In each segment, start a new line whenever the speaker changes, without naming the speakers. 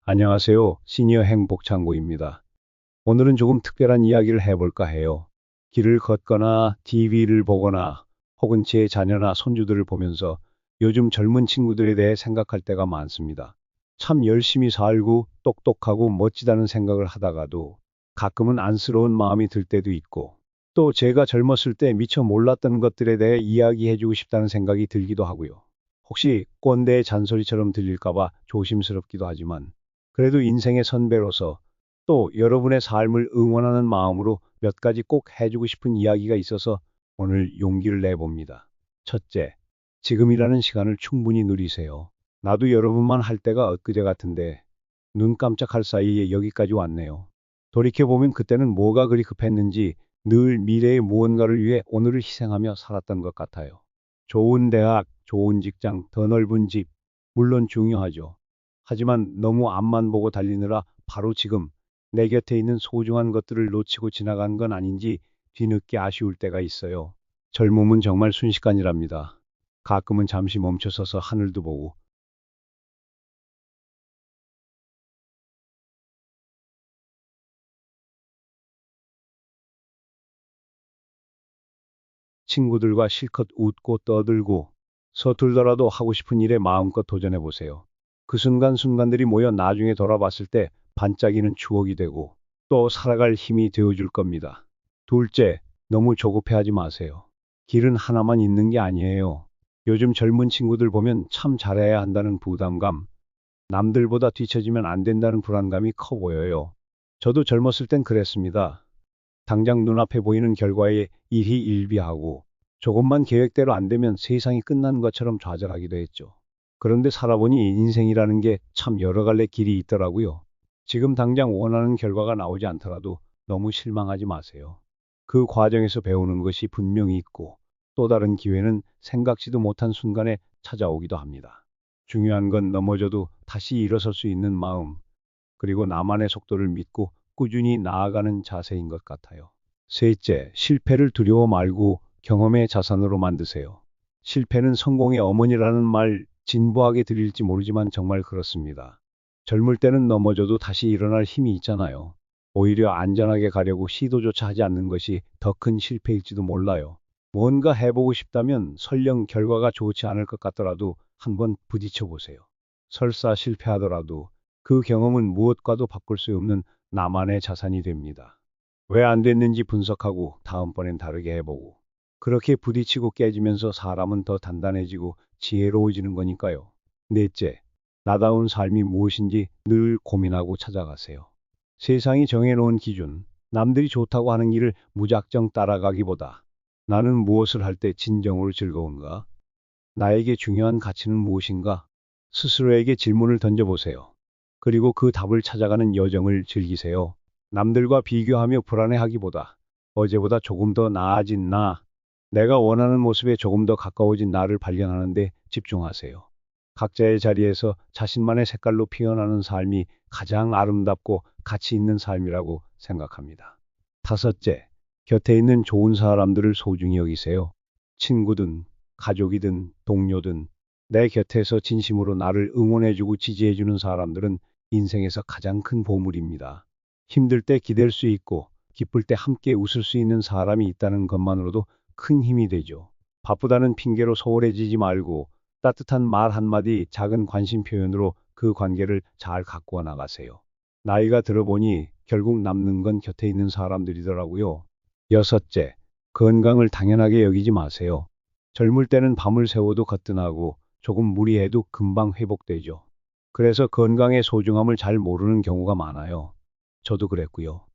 안녕하세요. 시니어 행복창고입니다. 오늘은 조금 특별한 이야기를 해볼까 해요. 길을 걷거나 TV를 보거나 혹은 제 자녀나 손주들을 보면서 요즘 젊은 친구들에 대해 생각할 때가 많습니다. 참 열심히 살고 똑똑하고 멋지다는 생각을 하다가도 가끔은 안쓰러운 마음이 들 때도 있고 또 제가 젊었을 때 미처 몰랐던 것들에 대해 이야기해주고 싶다는 생각이 들기도 하고요. 혹시 꼰대의 잔소리처럼 들릴까봐 조심스럽기도 하지만 그래도 인생의 선배로서 또 여러분의 삶을 응원하는 마음으로 몇 가지 꼭 해주고 싶은 이야기가 있어서 오늘 용기를 내봅니다. 첫째, 지금이라는 시간을 충분히 누리세요. 나도 여러분만 할 때가 엊그제 같은데 눈 깜짝할 사이에 여기까지 왔네요. 돌이켜보면 그때는 뭐가 그리 급했는지 늘 미래의 무언가를 위해 오늘을 희생하며 살았던 것 같아요. 좋은 대학, 좋은 직장, 더 넓은 집, 물론 중요하죠. 하지만 너무 앞만 보고 달리느라 바로 지금 내 곁에 있는 소중한 것들을 놓치고 지나간 건 아닌지 뒤늦게 아쉬울 때가 있어요. 젊음은 정말 순식간이랍니다. 가끔은 잠시 멈춰서서 하늘도 보고 친구들과 실컷 웃고 떠들고 서툴더라도 하고 싶은 일에 마음껏 도전해 보세요. 그 순간순간들이 모여 나중에 돌아봤을 때 반짝이는 추억이 되고 또 살아갈 힘이 되어줄 겁니다. 둘째, 너무 조급해하지 마세요. 길은 하나만 있는 게 아니에요. 요즘 젊은 친구들 보면 참 잘해야 한다는 부담감, 남들보다 뒤처지면 안 된다는 불안감이 커 보여요. 저도 젊었을 땐 그랬습니다. 당장 눈앞에 보이는 결과에 일희일비하고 조금만 계획대로 안 되면 세상이 끝난 것처럼 좌절하기도 했죠. 그런데 살아보니 인생이라는 게 참 여러 갈래 길이 있더라고요. 지금 당장 원하는 결과가 나오지 않더라도 너무 실망하지 마세요. 그 과정에서 배우는 것이 분명히 있고 또 다른 기회는 생각지도 못한 순간에 찾아오기도 합니다. 중요한 건 넘어져도 다시 일어설 수 있는 마음, 그리고 나만의 속도를 믿고 꾸준히 나아가는 자세인 것 같아요. 셋째, 실패를 두려워 말고 경험의 자산으로 만드세요. 실패는 성공의 어머니라는 말 진부하게 들릴지 모르지만 정말 그렇습니다. 젊을 때는 넘어져도 다시 일어날 힘이 있잖아요. 오히려 안전하게 가려고 시도조차 하지 않는 것이 더 큰 실패일지도 몰라요. 뭔가 해보고 싶다면 설령 결과가 좋지 않을 것 같더라도 한번 부딪혀 보세요. 설사 실패하더라도 그 경험은 무엇과도 바꿀 수 없는 나만의 자산이 됩니다. 왜 안 됐는지 분석하고 다음번엔 다르게 해보고 그렇게 부딪히고 깨지면서 사람은 더 단단해지고 지혜로워지는 거니까요. 넷째, 나다운 삶이 무엇인지 늘 고민하고 찾아가세요. 세상이 정해놓은 기준, 남들이 좋다고 하는 길을 무작정 따라가기보다 나는 무엇을 할 때 진정으로 즐거운가? 나에게 중요한 가치는 무엇인가? 스스로에게 질문을 던져보세요. 그리고 그 답을 찾아가는 여정을 즐기세요. 남들과 비교하며 불안해하기보다 어제보다 조금 더 나아진 나, 내가 원하는 모습에 조금 더 가까워진 나를 발견하는 데 집중하세요. 각자의 자리에서 자신만의 색깔로 피어나는 삶이 가장 아름답고 가치 있는 삶이라고 생각합니다. 다섯째, 곁에 있는 좋은 사람들을 소중히 여기세요. 친구든, 가족이든, 동료든, 내 곁에서 진심으로 나를 응원해주고 지지해주는 사람들은 인생에서 가장 큰 보물입니다. 힘들 때 기댈 수 있고, 기쁠 때 함께 웃을 수 있는 사람이 있다는 것만으로도 큰 힘이 되죠. 바쁘다는 핑계로 소홀해지지 말고, 따뜻한 말 한마디, 작은 관심 표현으로 그 관계를 잘 가꾸어 나가세요. 나이가 들어보니 결국 남는 건 곁에 있는 사람들이더라고요. 여섯째, 건강을 당연하게 여기지 마세요. 젊을 때는 밤을 새워도 거뜬하고 조금 무리해도 금방 회복되죠. 그래서 건강의 소중함을 잘 모르는 경우가 많아요. 저도 그랬고요.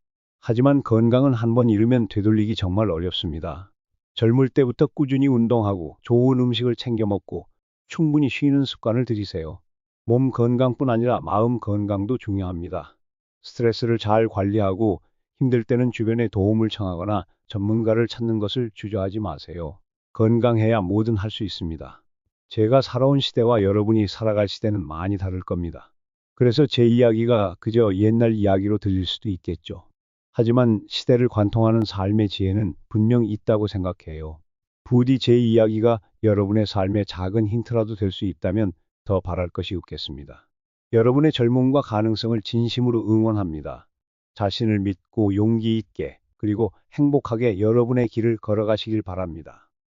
하지만 건강은 한번 잃으면 되돌리기 정말 어렵습니다. 젊을 때부터 꾸준히 운동하고 좋은 음식을 챙겨 먹고 충분히 쉬는 습관을 들이세요. 몸 건강뿐 아니라 마음 건강도 중요합니다. 스트레스를 잘 관리하고 힘들 때는 주변에 도움을 청하거나 전문가를 찾는 것을 주저하지 마세요. 건강해야 뭐든 할 수 있습니다. 제가 살아온 시대와 여러분이 살아갈 시대는 많이 다를 겁니다. 그래서 제 이야기가 그저 옛날 이야기로 들릴 수도 있겠죠. 하지만 시대를 관통하는 삶의 지혜는 분명 있다고 생각해요. 부디 제 이야기가 여러분의 삶의 작은 힌트라도 될 수 있다면 더 바랄 것이 없겠습니다. 여러분의 젊음과 가능성을 진심으로 응원합니다. 자신을 믿고 용기 있게 그리고 행복하게 여러분의 길을 걸어가시길 바랍니다.